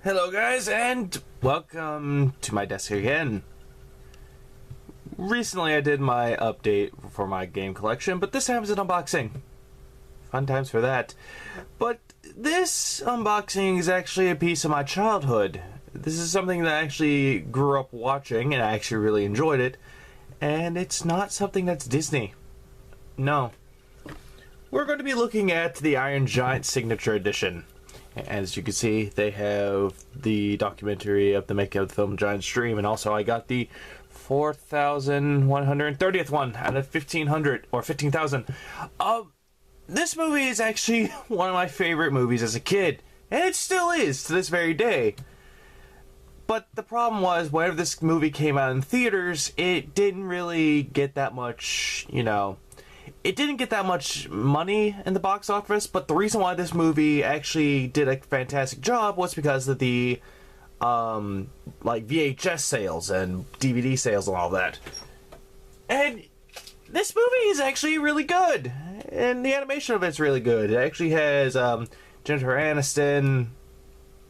Hello guys, and welcome to my desk again. Recently I did my update for my game collection, but this time it's an unboxing. Fun times for that. But this unboxing is actually a piece of my childhood. This is something that I actually grew up watching, and I actually really enjoyed it. And it's not something that's Disney. No. We're going to be looking at the Iron Giant Signature Edition. As you can see, they have the documentary of the making of the film Giant's Dream, and also I got the 4,130th one out of 1,500 or 15,000. This movie is actually one of my favorite movies as a kid, and it still is to this very day. But the problem was, whenever this movie came out in theaters, it didn't really get that much, it didn't get that much money in the box office, but the reason why this movie actually did a fantastic job was because of the VHS sales and DVD sales and all that. And this movie is actually really good, and the animation of it's really good. It actually has Jennifer Aniston,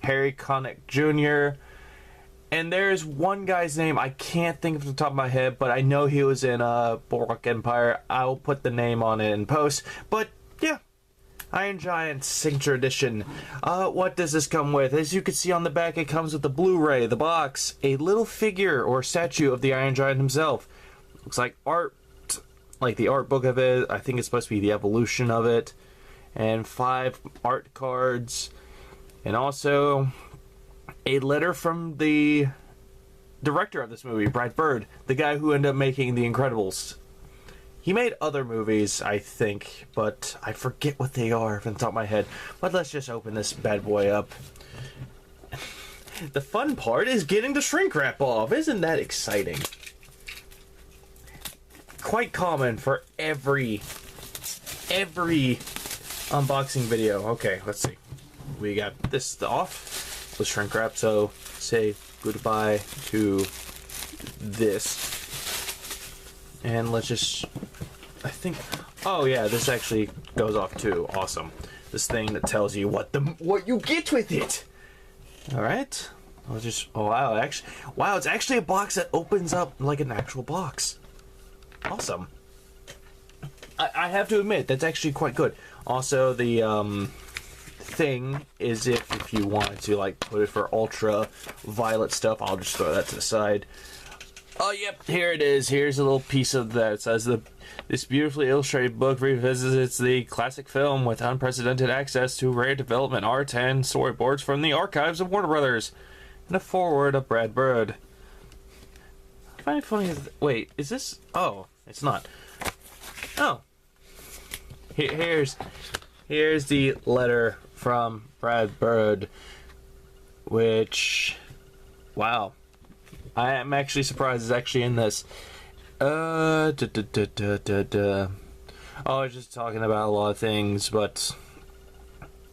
Harry Connick Jr., and there's one guy's name I can't think of the top of my head, but I know he was in Boardwalk Empire. I'll put the name on it in post. But yeah, Iron Giant Signature Edition. What does this come with? As you can see on the back, it comes with the Blu-ray, the box, a little figure or statue of the Iron Giant himself. Looks like art, like the art book of it. I think it's supposed to be the evolution of it. And 5 art cards. And also a letter from the director of this movie, Brad Bird, the guy who ended up making The Incredibles. He made other movies, I think, but I forget what they are from the top of my head. But let's just open this bad boy up. The fun part is getting the shrink wrap off. Isn't that exciting? Quite common for every unboxing video. Okay, let's see. We got this off. The shrink wrap, so say goodbye to this. And let's just, I think, oh yeah, this actually goes off too. Awesome. This thing that tells you what you get with it. All right. I'll just, oh wow, it's actually a box that opens up like an actual box. Awesome. I have to admit, that's actually quite good. Also, the thing is if you wanted to put it for ultraviolet stuff, I'll just throw that to the side. Oh yep, here it is. Here's a little piece of that. It says this beautifully illustrated book revisits the classic film with unprecedented access to rare development art and storyboards from the archives of Warner Brothers, and a foreword of Brad Bird. I find it funny. Wait, is this? Oh, it's not. Oh, here's the letter from Brad Bird, which, wow, I am actually surprised it's actually in this. Oh, it's just talking about a lot of things, but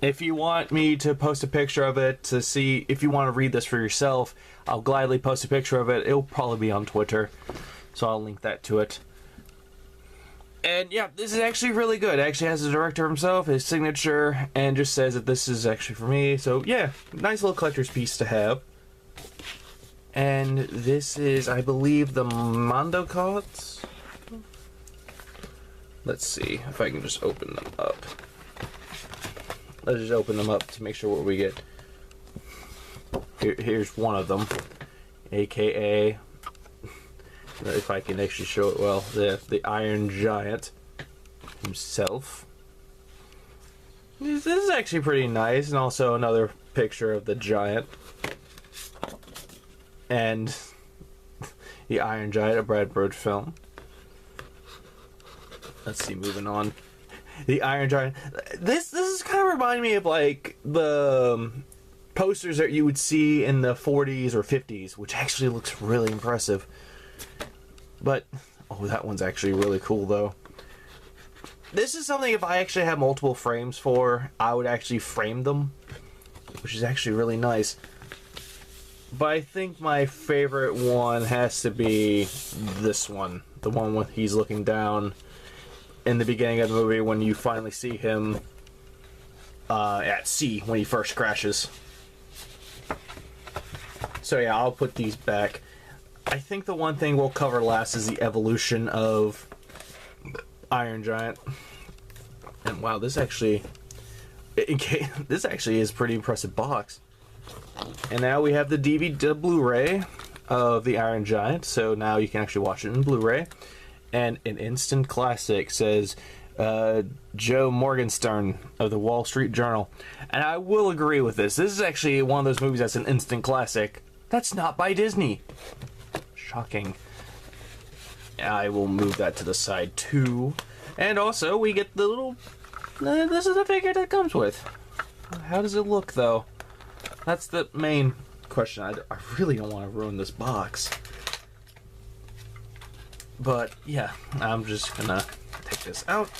if you want me to post a picture of it to see, if you want to read this for yourself, I'll gladly post a picture of it. It'll probably be on Twitter, so I'll link that to it. And yeah, this is actually really good. It actually has the director himself, his signature, and just says that this is actually for me. So yeah, nice little collector's piece to have. And this is, I believe, the Mando cards. Let's see if I can just open them up. Let's just open them up to make sure what we get. Here's one of them, aka, if I can actually show it well, the Iron Giant himself. This is actually pretty nice, and also another picture of the Giant and the Iron Giant, a Brad Bird film. Let's see, moving on. The Iron Giant. This is kind of reminding me of the posters that you would see in the 40s or 50s, which actually looks really impressive. But, oh, that one's actually really cool, though. This is something, if I actually have multiple frames for, I would actually frame them, which is actually really nice. But I think my favorite one has to be this one. The one with he's looking down in the beginning of the movie when you finally see him at sea when he first crashes. So yeah, I'll put these back. I think the one thing we'll cover last is the evolution of Iron Giant. And wow, this actually is a pretty impressive box. And now we have the DVD Blu-ray of the Iron Giant, so now you can actually watch it in Blu-ray. And an instant classic, says Joe Morgenstern of the Wall Street Journal. And I will agree with this. This is actually one of those movies that's an instant classic. That's not by Disney. Shocking. I will move that to the side too. And also, we get the little... this is the figure that comes with. How does it look, though? That's the main question. I really don't want to ruin this box. But, yeah. I'm just gonna take this out.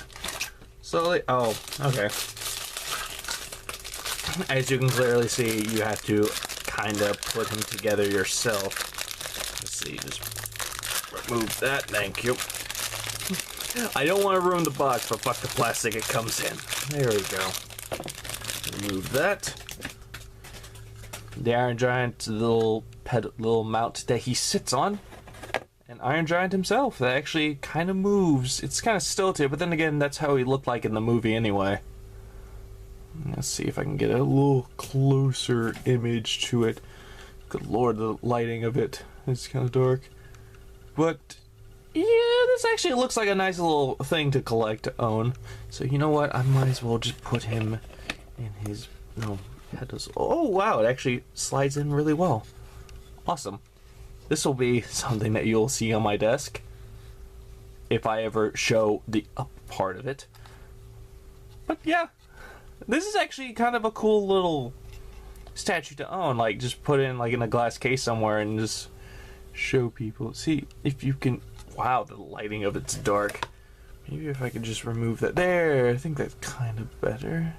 Slowly. Oh, okay. As you can clearly see, you have to kind of put him together yourself. Let's see, just remove that. Thank you. I don't want to ruin the box, but fuck the plastic it comes in. There we go. Remove that. The Iron Giant, the little mount that he sits on. And Iron Giant himself, that actually kind of moves. It's kind of stilted, but then again, that's how he looked like in the movie anyway. Let's see if I can get a little closer image to it. Good lord, the lighting of it is kind of dark. But, yeah, this actually looks like a nice little thing to collect, to own. So, you know what? I might as well just put him in his... No, oh, wow, it actually slides in really well. Awesome. This will be something that you'll see on my desk if I ever show the up part of it. But, yeah. This is actually kind of a cool little statue to own. Like, just put it in, like, in a glass case somewhere and just show people. See, if you can... Wow, the lighting of it's dark. Maybe if I could just remove that. There, I think that's kind of better.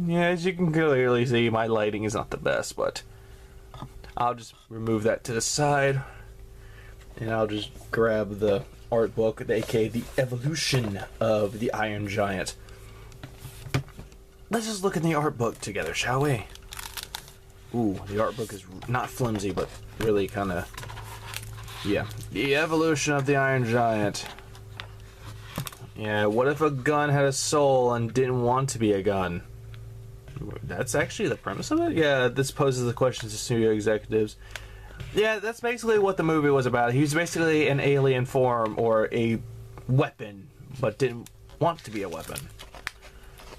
Yeah, as you can clearly see, my lighting is not the best, but I'll just remove that to the side. And I'll just grab the art book, aka the evolution of the Iron Giant. Let's just look in the art book together, shall we? Ooh, the art book is not flimsy, but really kind of... Yeah. The evolution of the Iron Giant. Yeah, what if a gun had a soul and didn't want to be a gun? That's actually the premise of it? Yeah, this poses the questions to studio executives. Yeah, that's basically what the movie was about. He was basically an alien form or a weapon, but didn't want to be a weapon.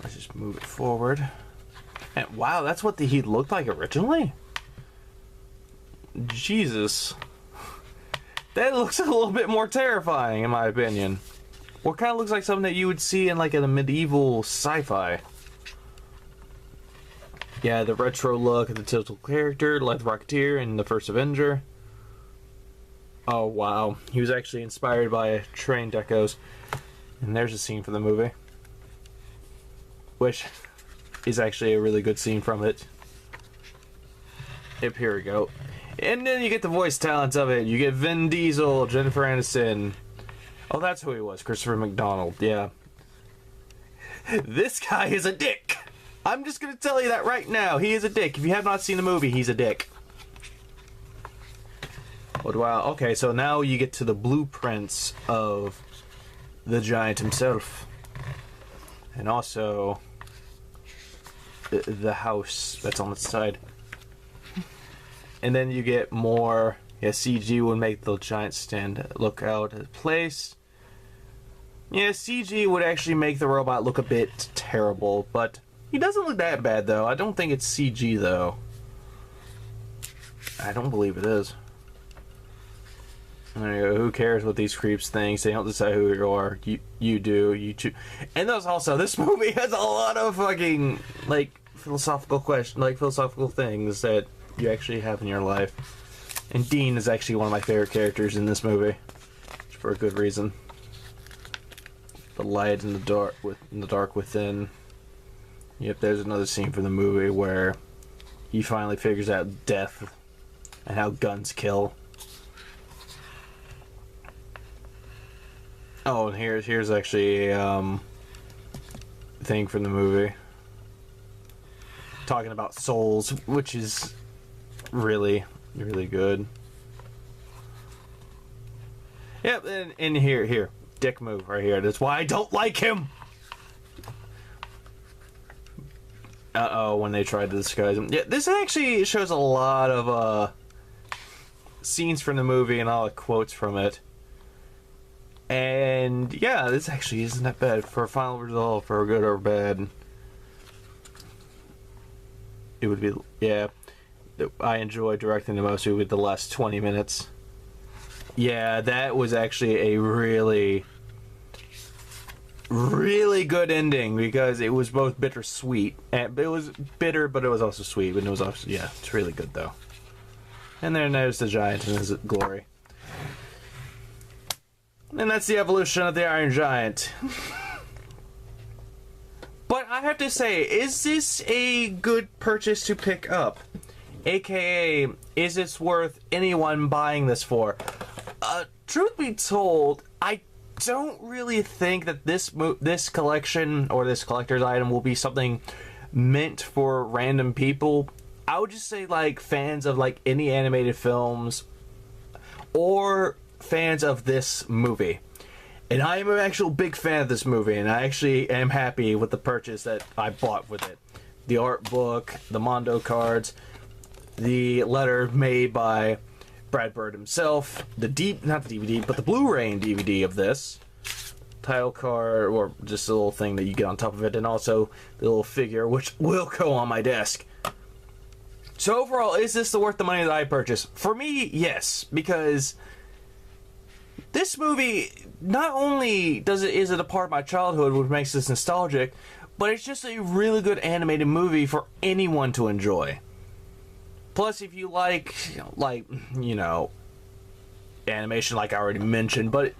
Let's just move it forward. And wow, that's what he looked like originally? Jesus. That looks a little bit more terrifying, in my opinion. Or kind of looks like something that you would see in like a medieval sci-fi. Yeah, the retro look of the title character, like the Rocketeer and the first Avenger. Oh wow, he was actually inspired by train decos. And there's a scene from the movie, which is actually a really good scene from it. Yep, here we go. And then you get the voice talents of it. You get Vin Diesel, Jennifer Aniston. Oh, that's who he was, Christopher McDonald, yeah. This guy is a dick. I'm just gonna tell you that right now. He is a dick. If you have not seen the movie, he's a dick. Oh, wow. Okay, so now you get to the blueprints of the Giant himself. And also the house that's on the side. And then you get more... Yeah, CG would make the Giant stand look out of place. Yeah, CG would actually make the robot look a bit terrible, but he doesn't look that bad, though. I don't think it's CG, though. I don't believe it is. There you go. Who cares what these creeps think? They don't decide who you are. You do. You choose. And those also, this movie has a lot of fucking, like, philosophical things that you actually have in your life. And Dean is actually one of my favorite characters in this movie, for a good reason. The light in the dark within. Yep, there's another scene from the movie where he finally figures out death and how guns kill. Oh, and here's actually a thing from the movie talking about souls, which is really, really good. Yep, and here, dick move right here. That's why I don't like him. Uh-oh, when they tried to disguise him. Yeah, this actually shows a lot of scenes from the movie and all the quotes from it. And yeah, this actually isn't that bad for a final result, for good or bad. It would be, yeah. I enjoy directing the most with the last 20 minutes. Yeah, that was actually a really, really good ending because it was both bittersweet. And it was bitter, but it was also sweet. But it was also, yeah, it's really good though. And then there's the giant in his glory. And that's the evolution of the Iron Giant. But I have to say, is this a good purchase to pick up? AKA, is it worth anyone buying this for? Truth be told, I don't really think that this collection or this collector's item will be something meant for random people. I would just say like fans of like any animated films or fans of this movie. And I am an actual big fan of this movie, and I actually am happy with the purchase that I bought with it. The art book, the Mondo cards, the letter made by Brad Bird himself, not the DVD, but the Blu-ray and DVD of this. Title card, or just a little thing that you get on top of it, and also the little figure, which will go on my desk. So overall, is this worth the money that I purchased? For me, yes, because this movie, not only is it a part of my childhood, which makes this nostalgic, but it's just a really good animated movie for anyone to enjoy. Plus, if you like, animation, like I already mentioned, but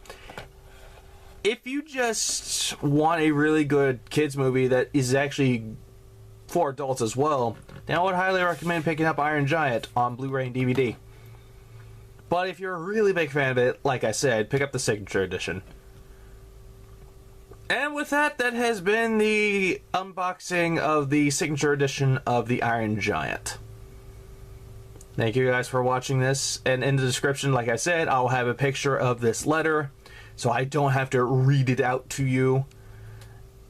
if you just want a really good kids movie that is actually for adults as well, then I would highly recommend picking up Iron Giant on Blu-ray and DVD. But if you're a really big fan of it, like I said, pick up the Signature Edition. And with that, that has been the unboxing of the Signature Edition of the Iron Giant. Thank you guys for watching this. And in the description, like I said, I'll have a picture of this letter, so I don't have to read it out to you.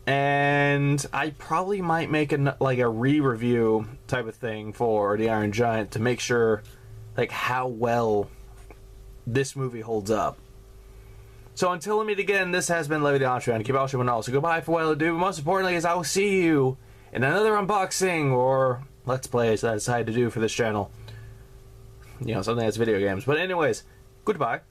And I probably might make a re-review type of thing for the Iron Giant to make sure like how well this movie holds up. So until we meet again, this has been Levy the Entree. Keep out your all. So goodbye for while I do. But most importantly is I will see you in another unboxing or Let's Play as I decided to do for this channel. You know, something that's video games. But anyways, goodbye.